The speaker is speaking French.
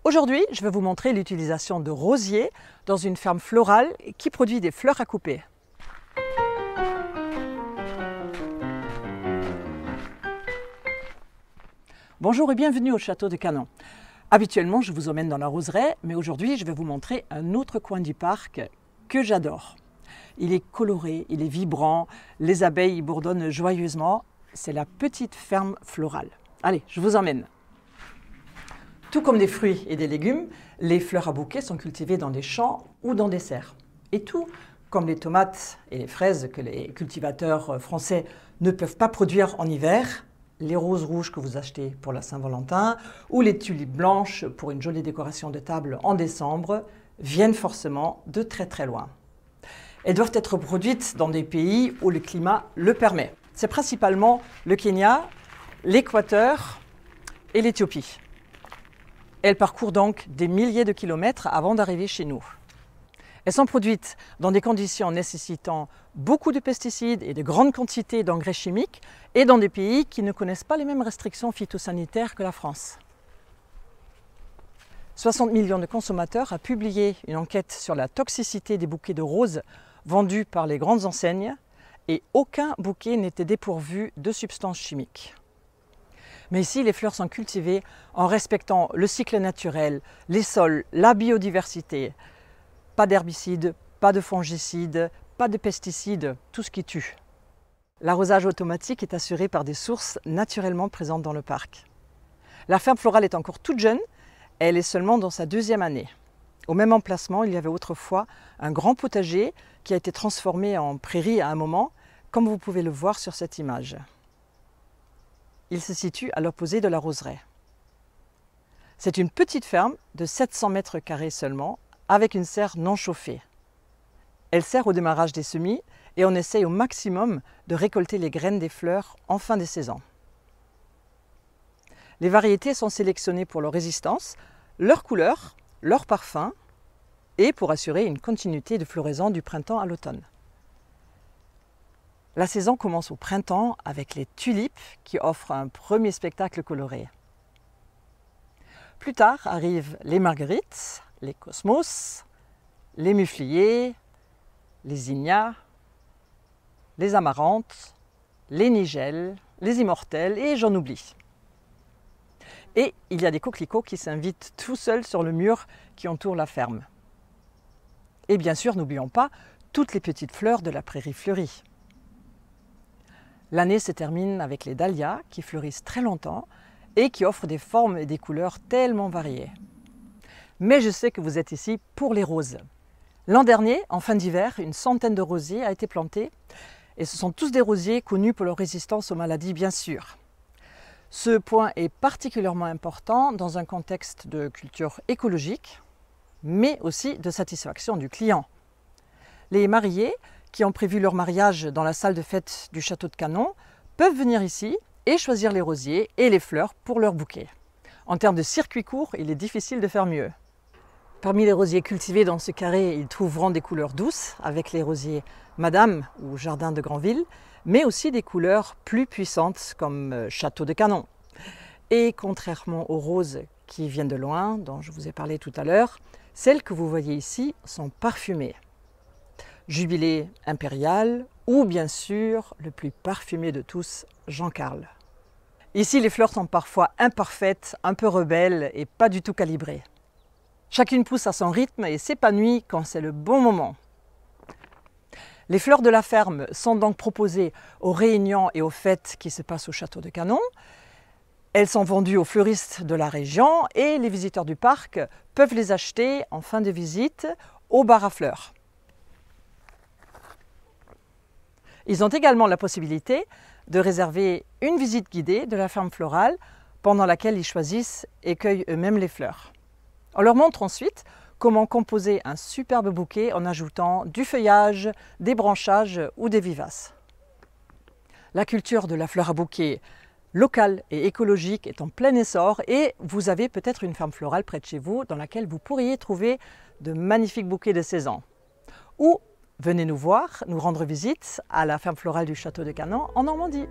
Aujourd'hui, je vais vous montrer l'utilisation de rosiers dans une ferme florale qui produit des fleurs à couper. Bonjour et bienvenue au château de Canon. Habituellement, je vous emmène dans la roseraie, mais aujourd'hui, je vais vous montrer un autre coin du parc que j'adore. Il est coloré, il est vibrant, les abeilles y bourdonnent joyeusement. C'est la petite ferme florale. Allez, je vous emmène. Tout comme des fruits et des légumes, les fleurs à bouquet sont cultivées dans des champs ou dans des serres. Et tout comme les tomates et les fraises que les cultivateurs français ne peuvent pas produire en hiver, les roses rouges que vous achetez pour la Saint-Valentin ou les tulipes blanches pour une jolie décoration de table en décembre viennent forcément de très très loin. Elles doivent être produites dans des pays où le climat le permet. C'est principalement le Kenya, l'Équateur et l'Éthiopie. Elles parcourent donc des milliers de kilomètres avant d'arriver chez nous. Elles sont produites dans des conditions nécessitant beaucoup de pesticides et de grandes quantités d'engrais chimiques et dans des pays qui ne connaissent pas les mêmes restrictions phytosanitaires que la France. 60 millions de consommateurs ont publié une enquête sur la toxicité des bouquets de roses vendus par les grandes enseignes et aucun bouquet n'était dépourvu de substances chimiques. Mais ici, les fleurs sont cultivées en respectant le cycle naturel, les sols, la biodiversité. Pas d'herbicides, pas de fongicides, pas de pesticides, tout ce qui tue. L'arrosage automatique est assuré par des sources naturellement présentes dans le parc. La ferme florale est encore toute jeune, elle est seulement dans sa 2e année. Au même emplacement, il y avait autrefois un grand potager qui a été transformé en prairie à un moment, comme vous pouvez le voir sur cette image. Il se situe à l'opposé de la roseraie. C'est une petite ferme de 700 mètres carrés seulement, avec une serre non chauffée. Elle sert au démarrage des semis et on essaye au maximum de récolter les graines des fleurs en fin de saison. Les variétés sont sélectionnées pour leur résistance, leur couleur, leur parfum et pour assurer une continuité de floraison du printemps à l'automne. La saison commence au printemps avec les tulipes qui offrent un premier spectacle coloré. Plus tard arrivent les marguerites, les cosmos, les mufliers, les zinnias, les amarantes, les nigelles, les immortelles et j'en oublie. Et il y a des coquelicots qui s'invitent tout seuls sur le mur qui entoure la ferme. Et bien sûr, n'oublions pas toutes les petites fleurs de la prairie fleurie. L'année se termine avec les dahlias qui fleurissent très longtemps et qui offrent des formes et des couleurs tellement variées. Mais je sais que vous êtes ici pour les roses. L'an dernier, en fin d'hiver, une centaine de rosiers a été plantée et ce sont tous des rosiers connus pour leur résistance aux maladies, bien sûr. Ce point est particulièrement important dans un contexte de culture écologique, mais aussi de satisfaction du client. Les mariés qui ont prévu leur mariage dans la salle de fête du château de Canon peuvent venir ici et choisir les rosiers et les fleurs pour leur bouquet. En termes de circuit court, il est difficile de faire mieux. Parmi les rosiers cultivés dans ce carré, ils trouveront des couleurs douces avec les rosiers Madame ou Jardin de Granville, mais aussi des couleurs plus puissantes comme Château de Canon. Et contrairement aux roses qui viennent de loin, dont je vous ai parlé tout à l'heure, celles que vous voyez ici sont parfumées. Jubilé impérial ou bien sûr le plus parfumé de tous, Jean-Carl. Ici, les fleurs sont parfois imparfaites, un peu rebelles et pas du tout calibrées. Chacune pousse à son rythme et s'épanouit quand c'est le bon moment. Les fleurs de la ferme sont donc proposées aux réunions et aux fêtes qui se passent au château de Canon. Elles sont vendues aux fleuristes de la région et les visiteurs du parc peuvent les acheter en fin de visite au bar à fleurs. Ils ont également la possibilité de réserver une visite guidée de la ferme florale pendant laquelle ils choisissent et cueillent eux-mêmes les fleurs. On leur montre ensuite comment composer un superbe bouquet en ajoutant du feuillage, des branchages ou des vivaces. La culture de la fleur à bouquet locale et écologique est en plein essor et vous avez peut-être une ferme florale près de chez vous dans laquelle vous pourriez trouver de magnifiques bouquets de saison. Ou venez nous voir, nous rendre visite à la ferme florale du château de Canon en Normandie.